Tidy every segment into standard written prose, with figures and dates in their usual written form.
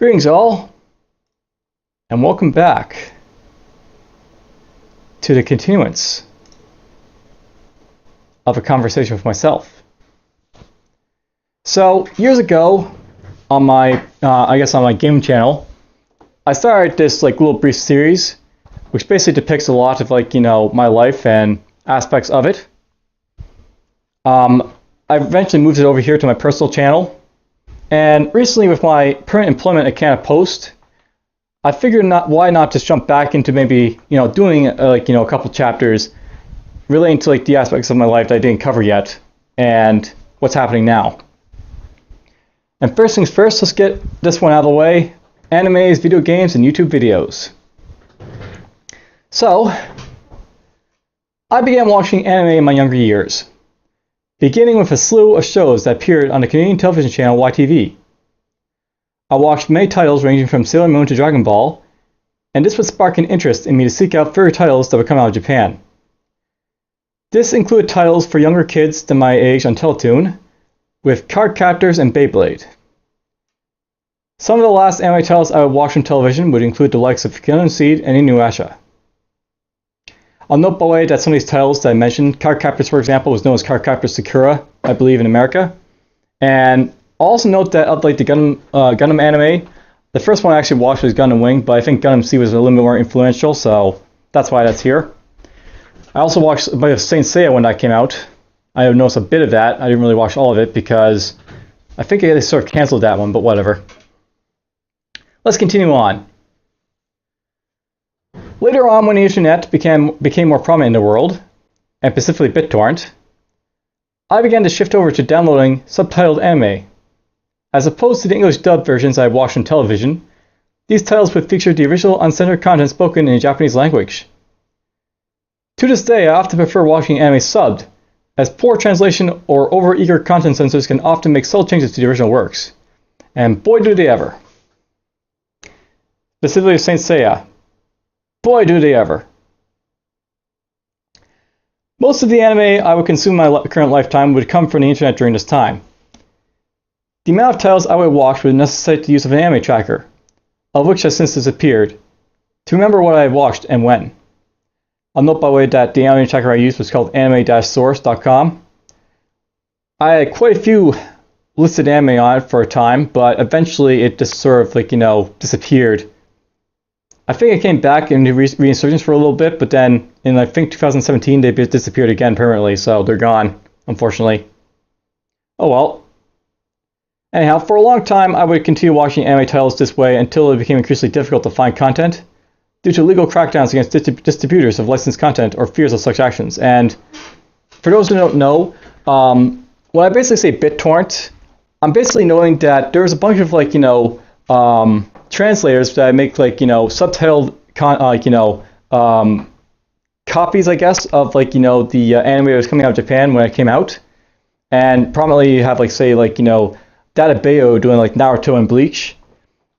Greetings all, and welcome back to the continuance of a conversation with myself. So, years ago, on my, on my game channel, I started this little brief series, which basically depicts a lot of my life and aspects of it. I eventually moved it over here to my personal channel. And recently, with my permanent employment at Canada Post, I figured why not just jump back into maybe doing a couple chapters relating to the aspects of my life that I didn't cover yet and what's happening now. And first things first, let's get this one out of the way: animes, video games, and YouTube videos. So, I began watching anime in my younger years, beginning with a slew of shows that appeared on the Canadian television channel YTV. I watched many titles ranging from Sailor Moon to Dragon Ball, and this would spark an interest in me to seek out further titles that would come out of Japan. This included titles for younger kids than my age on Teletoon, with Card Captors and Beyblade. Some of the last anime titles I would watch on television would include the likes of Gundam Seed and Inuyasha. I'll note by the way that some of these titles that I mentioned, Card Captors for example, was known as Card Captors Sakura, I believe, in America. And I'll also note that of the Gundam anime, the first one I actually watched was Gundam Wing, but I think Gundam Seed was a little bit more influential, so that's why that's here. I also watched a bit of Saint Seiya when that came out. I have noticed a bit of that. I didn't really watch all of it because I think they sort of canceled that one, but whatever. Let's continue on. Later on, when the internet became more prominent in the world, and specifically BitTorrent, I began to shift over to downloading subtitled anime. As opposed to the English dubbed versions I watched on television, these titles would feature the original uncensored content spoken in the Japanese language. To this day, I often prefer watching anime subbed, as poor translation or overeager content censors can often make subtle changes to the original works. And boy do they ever. Specifically Saint Seiya. Boy do they ever. Most of the anime I would consume in my current lifetime would come from the internet during this time. The amount of titles I would watch would necessitate the use of an anime tracker, of which has since disappeared, to remember what I had watched and when. I'll note by the way that the anime tracker I used was called anime-source.com. I had quite a few listed anime on it for a time, but eventually it just sort of disappeared. I think it came back into resurgence for a little bit, but then in I think 2017 they disappeared again permanently, so they're gone, unfortunately. Oh well. Anyhow, for a long time I would continue watching anime titles this way until it became increasingly difficult to find content due to legal crackdowns against distributors of licensed content or fears of such actions. And for those who don't know, when I basically say BitTorrent, I'm basically knowing that there's a bunch of translators that make subtitled copies, I guess, of the anime that was coming out of Japan when it came out, and prominently you have Davion doing Naruto and Bleach.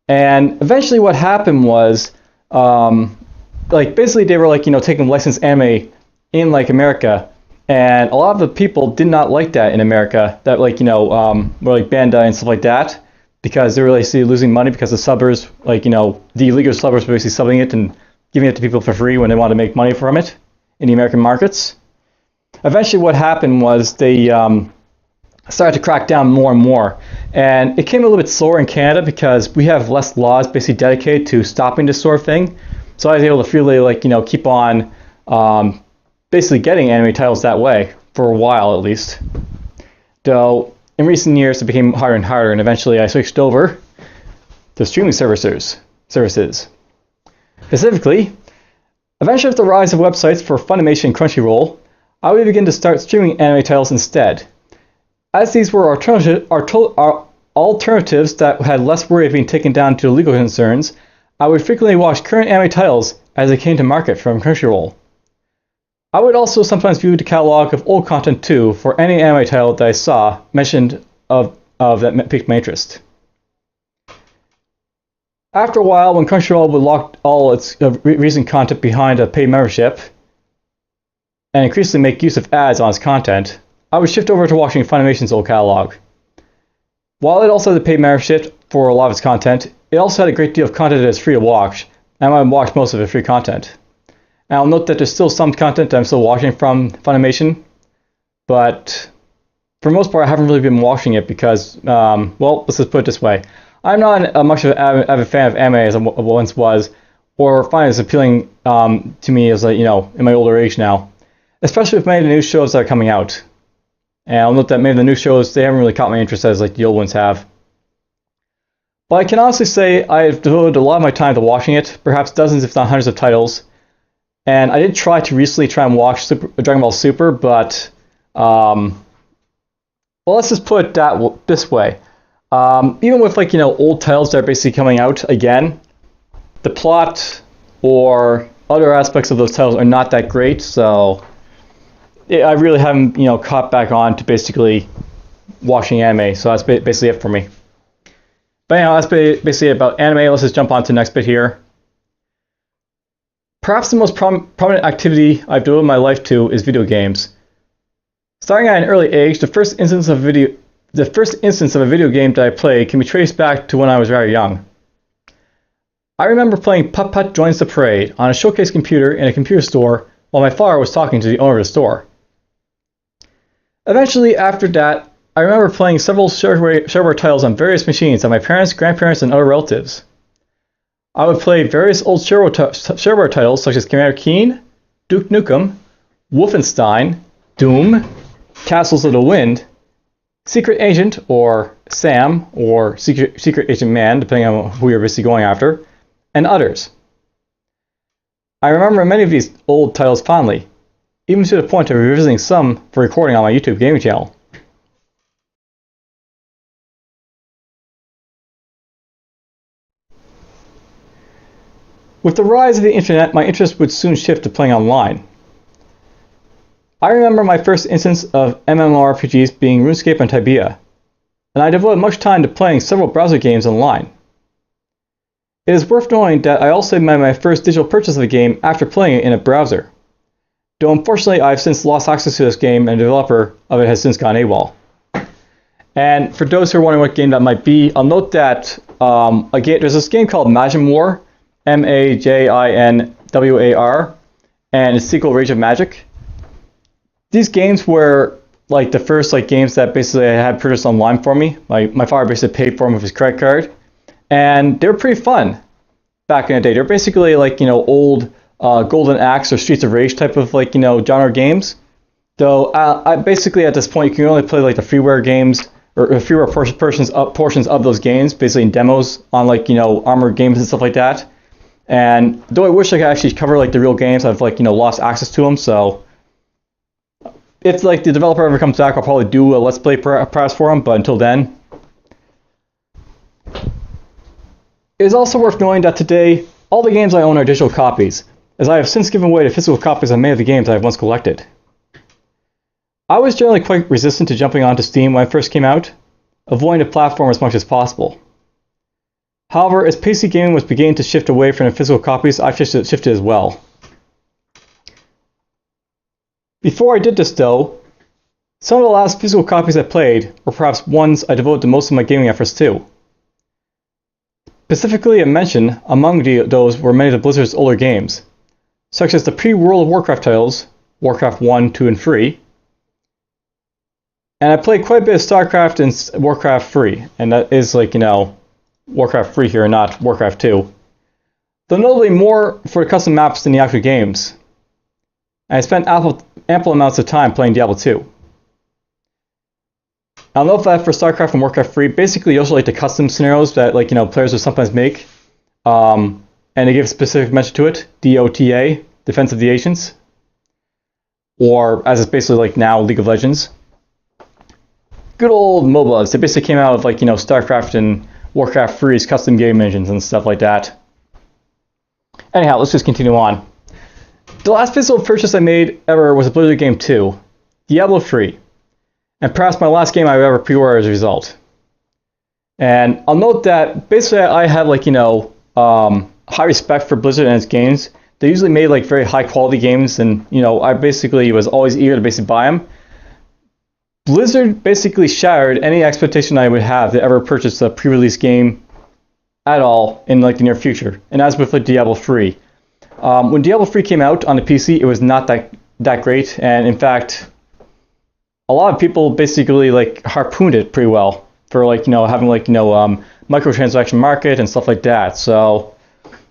And eventually what happened was basically they were taking licensed anime in America, and a lot of the people did not like that in America, that were Bandai and stuff like that, because they're really losing money because the subbers, the illegal subbers were basically subbing it and giving it to people for free when they wanted to make money from it in the American markets. Eventually what happened was they started to crack down more and more. And it came a little bit slower in Canada because we have less laws basically dedicated to stopping this sort of thing. So I was able to freely keep on basically getting anime titles that way for a while at least. Though in recent years it became harder and harder, and eventually I switched over to streaming services. Specifically, eventually with the rise of websites for Funimation and Crunchyroll, I would begin to start streaming anime titles instead. As these were alternatives that had less worry of being taken down due to legal concerns, I would frequently watch current anime titles as they came to market from Crunchyroll. I would also sometimes view the catalog of old content too for any anime title that I saw mentioned of that piqued my interest. After a while, when Crunchyroll would lock all its recent content behind a paid membership and increasingly make use of ads on its content, I would shift over to watching Funimation's old catalog. While it also had a paid membership for a lot of its content, it also had a great deal of content that is free to watch, and I watched most of the free content. And I'll note that there's still some content that I'm still watching from Funimation, but for the most part, I haven't really been watching it because, well, let's just put it this way. I'm not much of an avid fan of anime as I once was, or find it as appealing to me as, in my older age now, especially with many of the new shows that are coming out. And I'll note that many of the new shows, they haven't really caught my interest as the old ones have. But I can honestly say I've devoted a lot of my time to watching it, perhaps dozens if not hundreds of titles. And I did try to recently and watch Dragon Ball Super, but well, let's just put it this way. Even with old titles that are basically coming out again, the plot or other aspects of those titles are not that great, so I really haven't caught back on to basically watching anime. So that's basically it for me. But anyhow, that's basically it about anime. Let's just jump on to the next bit here. Perhaps the most prominent activity I've devoted my life to is video games. Starting at an early age, the first instance of a video game that I played can be traced back to when I was very young. I remember playing Putt Putt Joins the Parade on a showcase computer in a computer store while my father was talking to the owner of the store. Eventually, after that, I remember playing several shareware titles on various machines of my parents, grandparents, and other relatives. I would play various old shareware titles such as Commander Keen, Duke Nukem, Wolfenstein, Doom, Castles of the Wind, Secret Agent, or Sam, or Secret Agent Man, depending on who you're basically going after, and others. I remember many of these old titles fondly, even to the point of revisiting some for recording on my YouTube gaming channel. With the rise of the internet, my interest would soon shift to playing online. I remember my first instance of MMORPGs being RuneScape and Tibia, and I devoted much time to playing several browser games online. It is worth knowing that I also made my first digital purchase of the game after playing it in a browser, though unfortunately I've since lost access to this game and the developer of it has since gone AWOL. And for those who are wondering what game that might be, I'll note that there's this game called Majin War, Majinwar, and its sequel Rage of Magic. These games were the first games that basically I had purchased online for me. My father basically paid for them with his credit card, and they were pretty fun back in the day. They're basically old Golden Axe or Streets of Rage type of genre games. Though I basically at this point you can only play the freeware games or freeware portions of those games, basically in demos on armored games and stuff like that. And though I wish I could actually cover the real games, I've lost access to them. So if the developer ever comes back, I'll probably do a Let's Play perhaps for them. But until then, it is also worth knowing that today all the games I own are digital copies, as I have since given away the physical copies of many of the games I have once collected. I was generally quite resistant to jumping onto Steam when it first came out, avoiding the platform as much as possible. However, as PC gaming was beginning to shift away from the physical copies, I shifted as well. Before I did this though, some of the last physical copies I played were perhaps ones I devoted to most of my gaming efforts to. Specifically a mention among those were many of the Blizzard's older games, such as the pre-World of Warcraft titles, Warcraft 1, 2, and 3, and I played quite a bit of StarCraft and Warcraft 3, and that is Warcraft 3 here, not Warcraft 2. Though notably more for the custom maps than the actual games. And I spent ample amounts of time playing Diablo 2. I'll note that for StarCraft and Warcraft 3, basically you also the custom scenarios that players would sometimes make. And they give a specific mention to it, DOTA, Defense of the Ancients. Or as it's basically now, League of Legends. Good old MOBAs. They basically came out of StarCraft and Warcraft 3's custom game engines and stuff like that. Anyhow, let's just continue on. The last physical purchase I made ever was a Blizzard game 2, Diablo 3, and perhaps my last game I ever pre-ordered as a result. And I'll note that basically I have high respect for Blizzard and its games. They usually made very high quality games, and I basically was always eager to basically buy them. Blizzard basically shattered any expectation I would have to ever purchase a pre-release game at all in like the near future. And as with like Diablo 3, when Diablo 3 came out on the PC, it was not that great, and in fact, a lot of people basically like harpooned it pretty well for like having like microtransaction market and stuff like that. So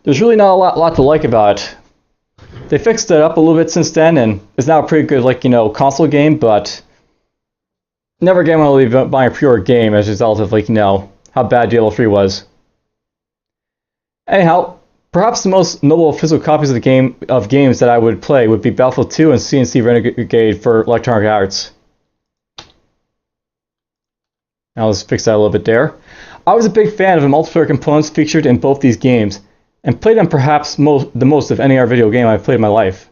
there's really not a lot to like about it. They fixed it up a little bit since then, and it's now a pretty good like console game, but never again will I be buying a pure game as a result of like how bad Diablo 3 was. Anyhow, perhaps the most noble physical copies of games that I would play would be Battlefield 2 and CNC Renegade for Electronic Arts. Now let's fix that a little bit there. I was a big fan of the multiplayer components featured in both these games, and played them perhaps the most of any other video game I've played in my life.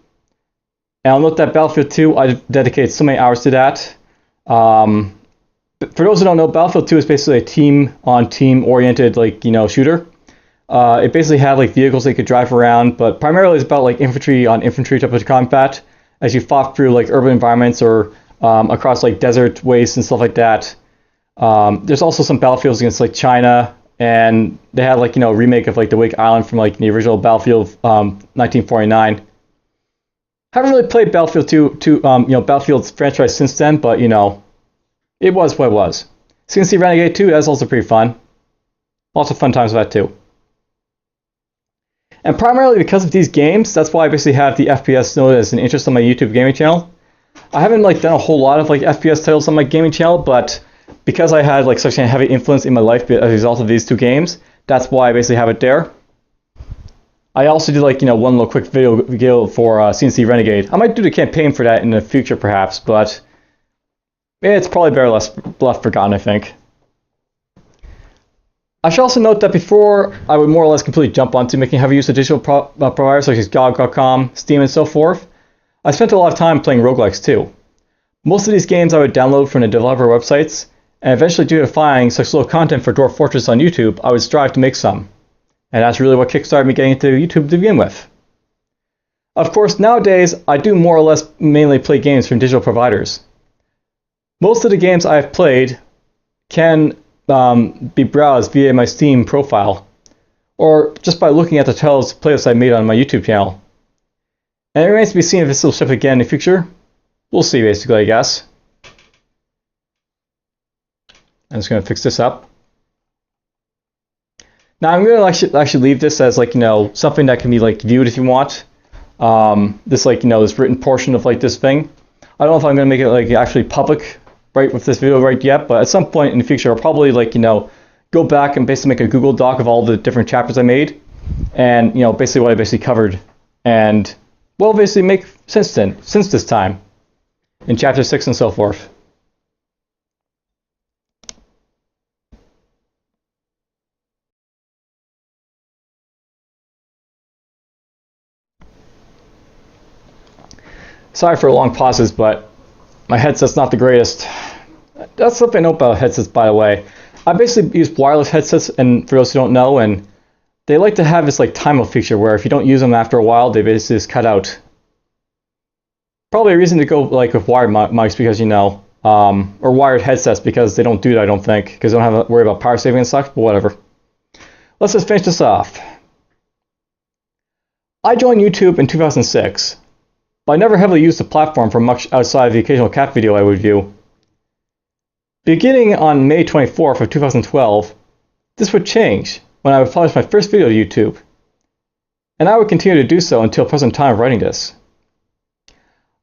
And I'll note that Battlefield 2, I dedicated so many hours to that. For those who don't know, Battlefield 2 is basically a team-on-team oriented like shooter. It basically had like vehicles that you could drive around, but primarily it's about like infantry on infantry type of combat as you fought through like urban environments or across like desert wastes and stuff like that. There's also some battlefields against like China, and they had like a remake of like the Wake Island from like the original Battlefield 1949. Haven't really played Battlefield 2 Battlefield's franchise since then, but it was what it was. CNC Renegade 2, that's also pretty fun. Lots of fun times with that too. And primarily because of these games, that's why I basically have the FPS noted as an interest on my YouTube gaming channel. I haven't like done a whole lot of like FPS titles on my gaming channel, but because I had like such a heavy influence in my life as a result of these two games, that's why I basically have it there. I also did like one little quick video for CNC Renegade. I might do the campaign for that in the future perhaps, but it's probably better left forgotten, I think. I should also note that before I would more or less completely jump onto making heavy use of digital providers such as GOG.com, Steam, and so forth, I spent a lot of time playing roguelikes too. Most of these games I would download from the developer websites, and eventually due to finding such little content for Dwarf Fortress on YouTube, I would strive to make some. And that's really what kickstarted me getting into YouTube to begin with. Of course, nowadays, I do more or less mainly play games from digital providers. Most of the games I have played can be browsed via my Steam profile, or just by looking at the titles playlists I made on my YouTube channel. And it remains to be seen if this will ship again in the future. We'll see, basically, I guess. I'm just going to fix this up. Now I'm going to actually leave this as like something that can be like viewed if you want. This like this written portion of like this thing. I don't know if I'm going to make it like actually public right with this video right yet, but at some point in the future I'll probably like go back and basically make a Google Doc of all the different chapters I made, and basically what I basically covered, and well basically make since this time in chapter 6 and so forth. Sorry for long pauses, but my headset's not the greatest. That's something I know about headsets, by the way. I basically use wireless headsets, and for those who don't know, and they like to have this like timeout feature where if you don't use them after a while, they basically just cut out. Probably a reason to go like with wired mics because or wired headsets because they don't do that, I don't think, because they don't have to worry about power saving and such. But whatever. Let's just finish this off. I joined YouTube in 2006. But I never heavily used the platform for much outside of the occasional cat video I would view. Beginning on May 24th of 2012, this would change when I would publish my first video to YouTube, and I would continue to do so until present time of writing this.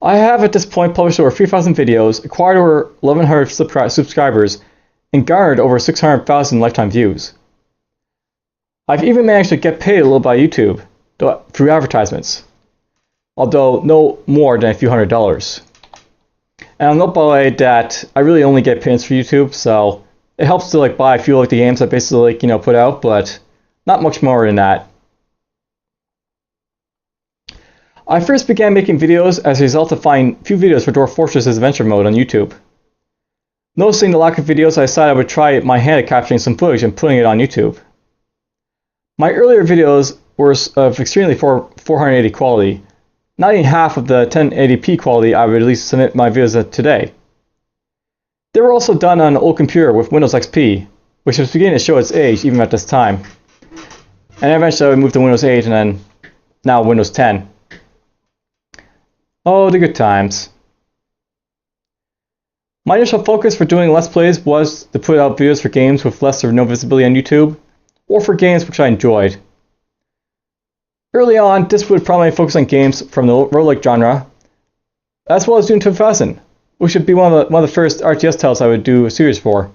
I have at this point published over 3,000 videos, acquired over 1,100 subscribers, and garnered over 600,000 lifetime views. I've even managed to get paid a little by YouTube through advertisements, although no more than a few $100s. And I'll note by the way that I really only get pins for YouTube, so it helps to like buy a few like the games I basically like put out, but not much more than that. I first began making videos as a result of finding few videos for Dwarf Fortress's adventure mode on YouTube. Noticing the lack of videos, I decided I would try my hand at capturing some footage and putting it on YouTube. My earlier videos were of extremely 480 quality, not even half of the 1080p quality I would at least submit my videos at today. They were also done on an old computer with Windows XP, which was beginning to show its age even at this time. And eventually I moved to Windows 8 and then now Windows 10. Oh, the good times. My initial focus for doing Let's Plays was to put out videos for games with less or no visibility on YouTube, or for games which I enjoyed. Early on, this would probably focus on games from the roguelike genre, as well as Doom 2000, which would be one of the first RTS titles I would do a series for.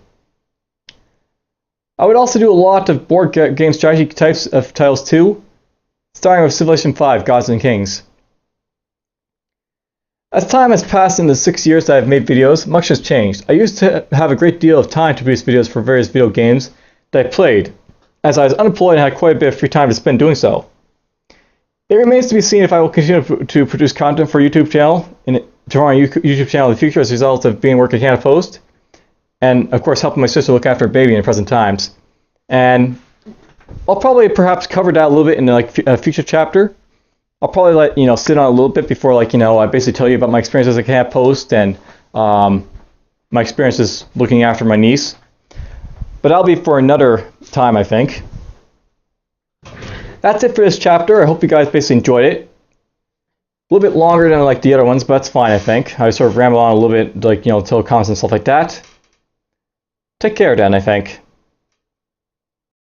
I would also do a lot of board game strategy types of titles too, starting with Civilization V: Gods and Kings. As time has passed in the 6 years that I've made videos, much has changed. I used to have a great deal of time to produce videos for various video games that I played, as I was unemployed and had quite a bit of free time to spend doing so. It remains to be seen if I will continue to produce content for YouTube channel in the future as a result of being working at Canada Post, and of course helping my sister look after a baby in the present times. And I'll probably perhaps cover that a little bit in a future chapter. I'll probably sit on a little bit before I basically tell you about my experiences at Canada Post and my experiences looking after my niece. But that'll be for another time, I think. That's it for this chapter. I hope you guys basically enjoyed it. A little bit longer than the other ones, but that's fine, I think. I sort of ramble on a little bit, tell comments and stuff like that. Take care then, I think.